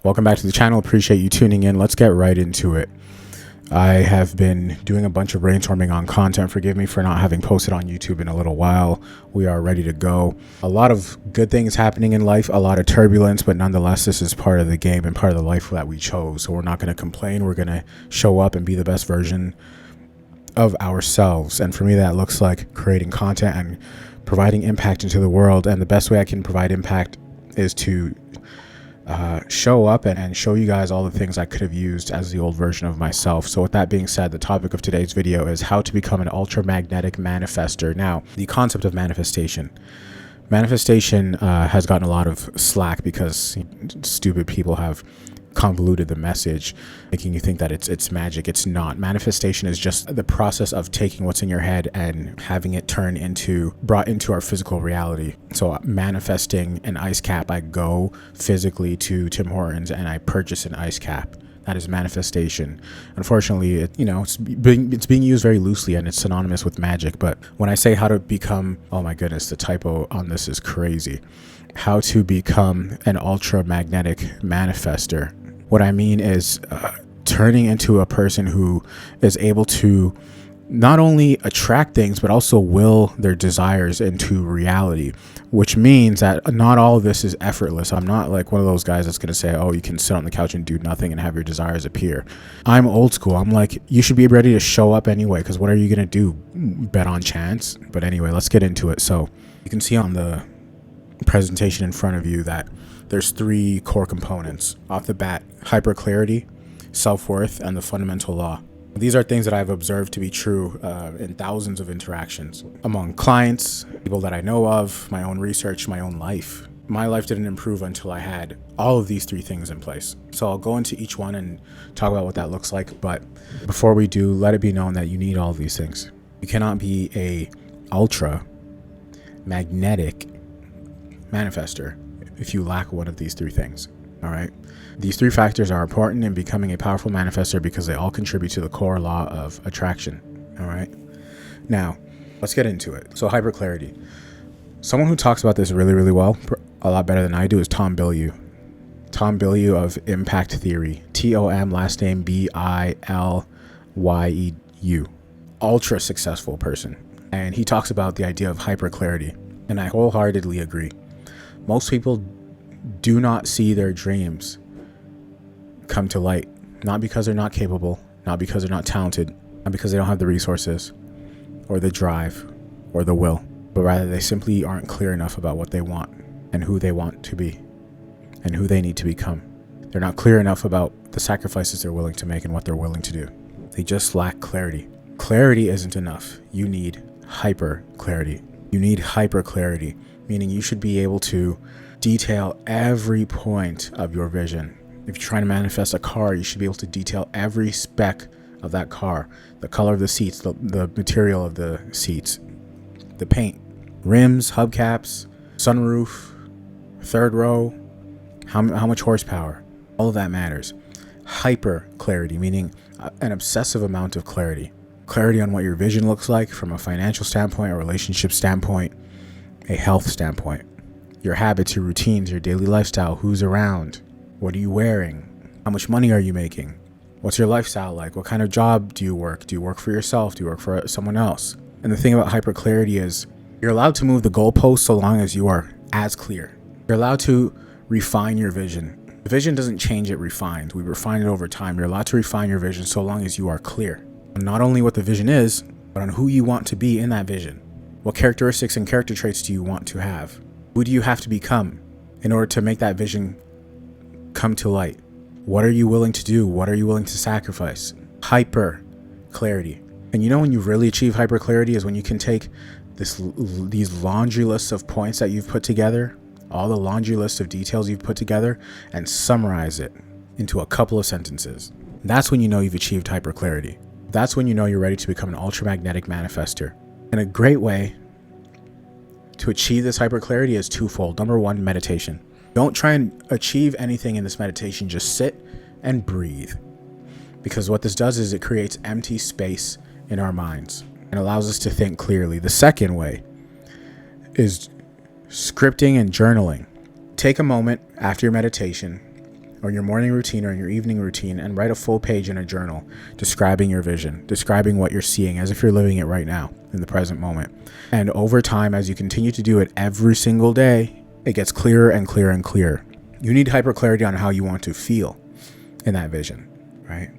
Welcome back to the channel. Appreciate you tuning in. Let's get right into it. I have been doing a bunch of brainstorming on content. Forgive me for not having posted on YouTube in a little while. We are ready to go. A lot of good things happening in life, a lot of turbulence, but nonetheless, this is part of the game and part of the life that we chose. So we're not going to complain. We're going to show up and be the best version of ourselves. And for me, that looks like creating content and providing impact into the world. And the best way I can provide impact is to show up and show you guys all the things I could have used as the old version of myself. So with that being said, the topic of today's video is how to become an ultramagnetic manifestor. Now, the concept of manifestation has gotten a lot of slack because stupid people have convoluted the message, making you think that it's magic. It's not. Manifestation is just the process of taking what's in your head and having it brought into our physical reality. So manifesting an ice cap, I go physically to Tim Hortons and I purchase an ice cap. That is manifestation. Unfortunately, it's being used very loosely and it's synonymous with magic. But when I say how to become, oh my goodness, the typo on this is crazy. How to become an ultramagnetic manifestor. What I mean is turning into a person who is able to not only attract things, but also will their desires into reality, which means that not all of this is effortless. I'm not like one of those guys that's going to say, oh, you can sit on the couch and do nothing and have your desires appear. I'm old school. I'm like, you should be ready to show up anyway, because what are you going to do? Bet on chance? But anyway, let's get into it. So you can see on the presentation in front of you that there's three core components off the bat: hyperclarity, self-worth, and the fundamental law. These are things that I've observed to be true in thousands of interactions among clients, people that I know of, my own research, my own life. My life didn't improve until I had all of these three things in place. So I'll go into each one and talk about what that looks like. But before we do, let it be known that you need all of these things. You cannot be a ultra magnetic manifestor if you lack one of these three things. All right. These three factors are important in becoming a powerful manifestor because they all contribute to the core law of attraction. All right. Now, let's get into it. So hyperclarity. Someone who talks about this really, really well, a lot better than I do, is Tom Bilyeu. Tom Bilyeu of Impact Theory. Tom, last name Bilyu. Ultra successful person. And he talks about the idea of hyperclarity. And I wholeheartedly agree. Most people do not see their dreams come to light, not because they're not capable, not because they're not talented, not because they don't have the resources or the drive or the will, but rather they simply aren't clear enough about what they want and who they want to be and who they need to become. They're not clear enough about the sacrifices they're willing to make and what they're willing to do. They just lack clarity. Clarity isn't enough. You need hyper clarity. You need hyper clarity, meaning you should be able to detail every point of your vision. If you're trying to manifest a car, you should be able to detail every spec of that car, the color of the seats, the material of the seats, the paint, rims, hubcaps, sunroof, third row, how much horsepower. All of that matters. Hyper clarity, meaning an obsessive amount of clarity. Clarity on what your vision looks like from a financial standpoint, a relationship standpoint, a health standpoint. Your habits, your routines, your daily lifestyle, who's around, what are you wearing, how much money are you making, what's your lifestyle like, what kind of job do you work for yourself, do you work for someone else? And the thing about hyperclarity is you're allowed to move the goalposts so long as you are as clear. You're allowed to refine your vision. The vision doesn't change, it refines. We refine it over time. You're allowed to refine your vision so long as you are clear on not only what the vision is, but on who you want to be in that vision. What characteristics and character traits do you want to have? Who do you have to become in order to make that vision come to light? What are you willing to do? What are you willing to sacrifice? Hyper clarity. And when you really achieve hyper clarity is when you can take these laundry lists of points that you've put together, all the laundry lists of details you've put together, and summarize it into a couple of sentences. That's when you know you've achieved hyper clarity. That's when you know you're ready to become an ultramagnetic manifestor. And a great way to achieve this hyperclarity is twofold. Number one, meditation. Don't try and achieve anything in this meditation. Just sit and breathe. Because what this does is it creates empty space in our minds and allows us to think clearly. The second way is scripting and journaling. Take a moment after your meditation or your morning routine or your evening routine and write a full page in a journal describing your vision, describing what you're seeing as if you're living it right now in the present moment. And over time, as you continue to do it every single day, it gets clearer and clearer and clearer. You need hyper clarity on how you want to feel in that vision, right?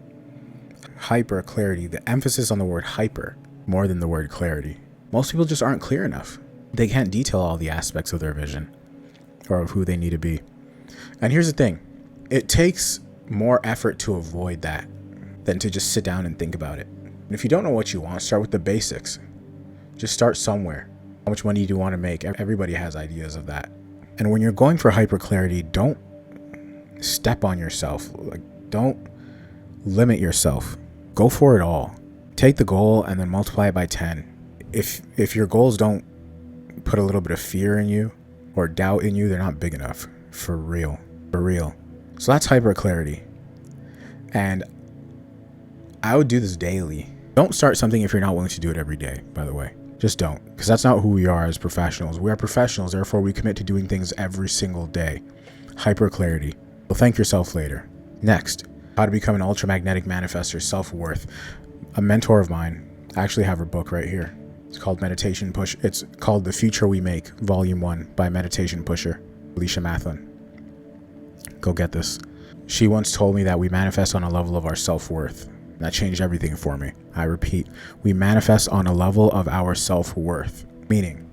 Hyper clarity, the emphasis on the word hyper more than the word clarity. Most people just aren't clear enough. They can't detail all the aspects of their vision or of who they need to be. And here's the thing. It takes more effort to avoid that than to just sit down and think about it. And if you don't know what you want, start with the basics. Just start somewhere. How much money do you want to make? Everybody has ideas of that. And when you're going for hyper clarity, don't step on yourself. Don't limit yourself. Go for it all. Take the goal and then multiply it by 10. If your goals don't put a little bit of fear in you or doubt in you, they're not big enough. For real. So that's hyper clarity. And I would do this daily. Don't start something if you're not willing to do it every day, by the way. Just don't, because that's not who we are as professionals. We are professionals, therefore we commit to doing things every single day. Hyper clarity. You'll thank yourself later. Next, how to become an ultramagnetic manifestor, self-worth. A mentor of mine, I actually have her book right here. It's called Meditation Push. It's called The Future We Make, Volume 1 by Meditation Pusher, Alicia Mathlan. Go get this. She once told me that we manifest on a level of our self-worth. That changed everything for me. I repeat, we manifest on a level of our self-worth. Meaning,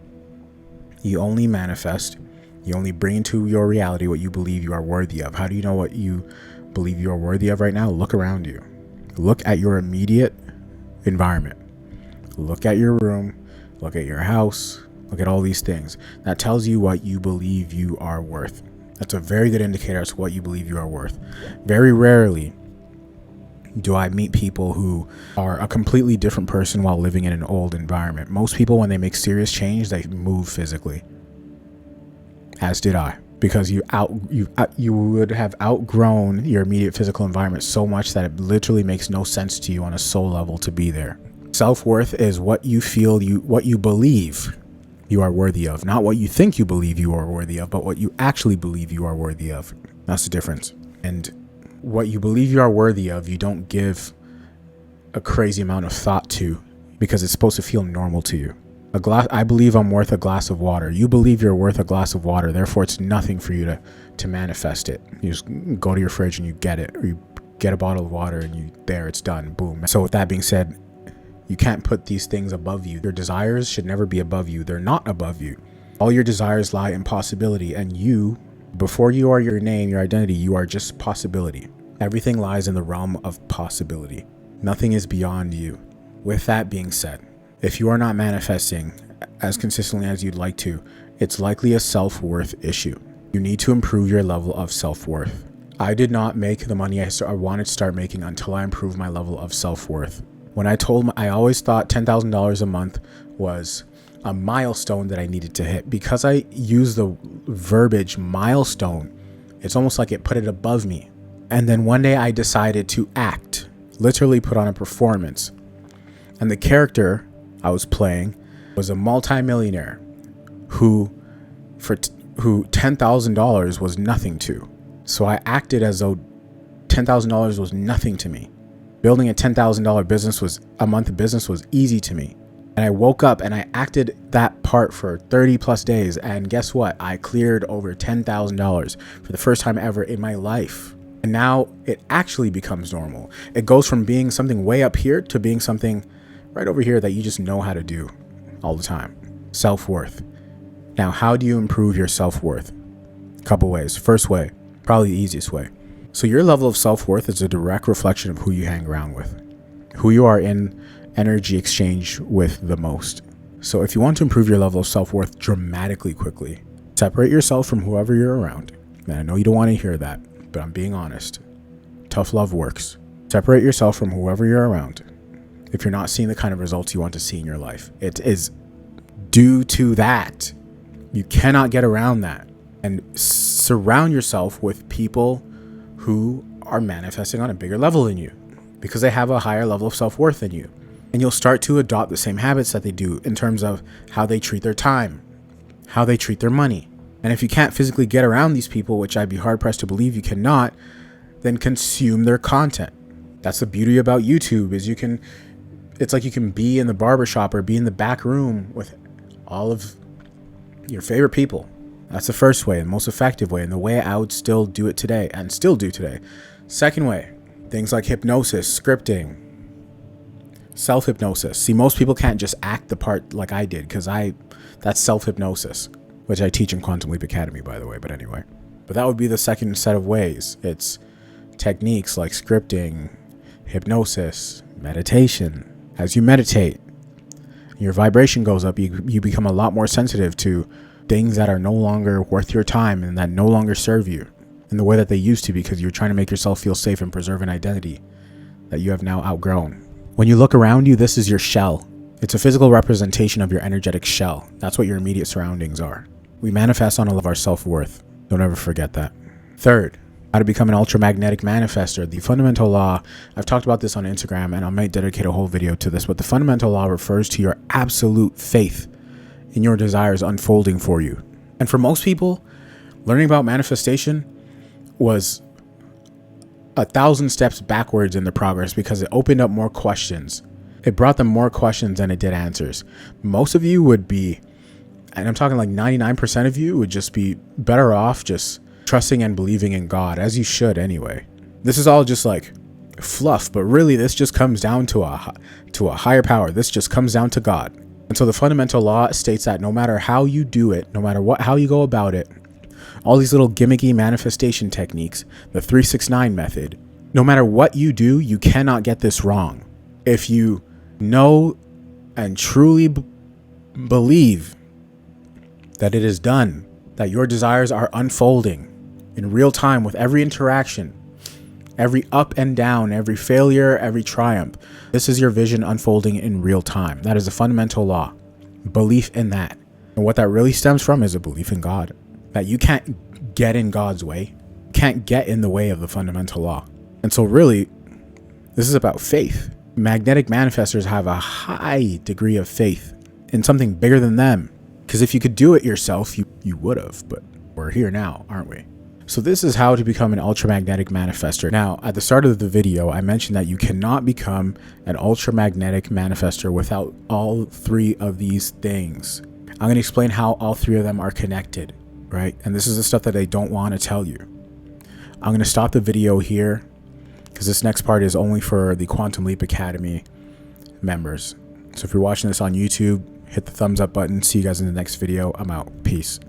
you only manifest, you only bring into your reality what you believe you are worthy of. How do you know what you believe you are worthy of right now? Look around you. Look at your immediate environment. Look at your room. Look at your house. Look at all these things. That tells you what you believe you are worth. That's a very good indicator as to what you believe you are worth. Very rarely do I meet people who are a completely different person while living in an old environment. Most people, when they make serious change, they move physically. As did I. Because you would have outgrown your immediate physical environment so much that it literally makes no sense to you on a soul level to be there. Self-worth is what you feel, what you believe you are worthy of. Not what you think you believe you are worthy of, but what you actually believe you are worthy of. That's the difference. And what you believe you are worthy of, you don't give a crazy amount of thought to because it's supposed to feel normal to you. I believe I'm worth a glass of water. You believe you're worth a glass of water. Therefore, it's nothing for you to manifest it. You just go to your fridge and you get it, or you get a bottle of water and it's done. Boom. So with that being said, you can't put these things above you. Your desires should never be above you. They're not above you. All your desires lie in possibility, and you, before you are your name, your identity, you are just possibility. Everything lies in the realm of possibility. Nothing is beyond you. With that being said, if you are not manifesting as consistently as you'd like to, it's likely a self-worth issue. You need to improve your level of self-worth. I did not make the money I wanted to start making until I improved my level of self-worth. When I always thought $10,000 a month was a milestone that I needed to hit. Because I use the verbiage milestone, it's almost like it put it above me. And then one day I decided to act, literally put on a performance. And the character I was playing was a multimillionaire who $10,000 was nothing to. So I acted as though $10,000 was nothing to me. Building a $10,000 a month business was easy to me. And I woke up and I acted that part for 30 plus days. And guess what? I cleared over $10,000 for the first time ever in my life. And now it actually becomes normal. It goes from being something way up here to being something right over here that you just know how to do all the time. Self-worth. Now, how do you improve your self-worth? A couple ways. First way, probably the easiest way. So your level of self-worth is a direct reflection of who you hang around with, who you are in energy exchange with the most. So if you want to improve your level of self-worth dramatically quickly, separate yourself from whoever you're around. And I know you don't want to hear that, but I'm being honest. Tough love works. Separate yourself from whoever you're around. If you're not seeing the kind of results you want to see in your life, it is due to that. You cannot get around that. And surround yourself with people who are manifesting on a bigger level than you because they have a higher level of self-worth than you. And you'll start to adopt the same habits that they do in terms of how they treat their time, how they treat their money. And if you can't physically get around these people, which I'd be hard pressed to believe you cannot, then consume their content. That's the beauty about YouTube, is it's like you can be in the barbershop or be in the back room with all of your favorite people. That's the first way and most effective way, and the way I would still do it today and still do today. Second way, things like hypnosis, scripting, self-hypnosis. See, most people can't just act the part like I did, because that's self-hypnosis, which I teach in Quantum Leap Academy, by the way, but anyway. But that would be the second set of ways. It's techniques like scripting, hypnosis, meditation. As you meditate, your vibration goes up. You become a lot more sensitive to things that are no longer worth your time and that no longer serve you in the way that they used to, because you're trying to make yourself feel safe and preserve an identity that you have now outgrown. When you look around you, this is your shell. It's a physical representation of your energetic shell. That's what your immediate surroundings are. We manifest on all of our self-worth. Don't ever forget that. Third, how to become an ultramagnetic manifestor. The fundamental law, I've talked about this on Instagram, and I might dedicate a whole video to this, but the fundamental law refers to your absolute faith in your desires unfolding for you. And for most people, learning about manifestation was 1,000 steps backwards in the progress, because it opened up more questions. It brought them more questions than it did answers. Most of you would be, and I'm talking like 99% of you would just be better off just trusting and believing in God, as you should anyway. This is all just like fluff, but really this just comes down to a higher power. This just comes down to God. And so the fundamental law states that no matter how you do it, no matter how you go about it, all these little gimmicky manifestation techniques, the 369 method, no matter what you do, you cannot get this wrong. If you know and truly believe that it is done, that your desires are unfolding in real time with every interaction, every up and down, every failure, every triumph. This is your vision unfolding in real time. That is a fundamental law. Belief in that. And what that really stems from is a belief in God. That you can't get in God's way. You can't get in the way of the fundamental law. And so really, this is about faith. Magnetic manifestors have a high degree of faith in something bigger than them. Because if you could do it yourself, you would have. But we're here now, aren't we? So this is how to become an ultramagnetic manifestor. Now, at the start of the video, I mentioned that you cannot become an ultramagnetic manifestor without all three of these things. I'm going to explain how all three of them are connected, right? And this is the stuff that they don't want to tell you. I'm going to stop the video here, because this next part is only for the Quantum Leap Academy members. So if you're watching this on YouTube, hit the thumbs up button. See you guys in the next video. I'm out. Peace.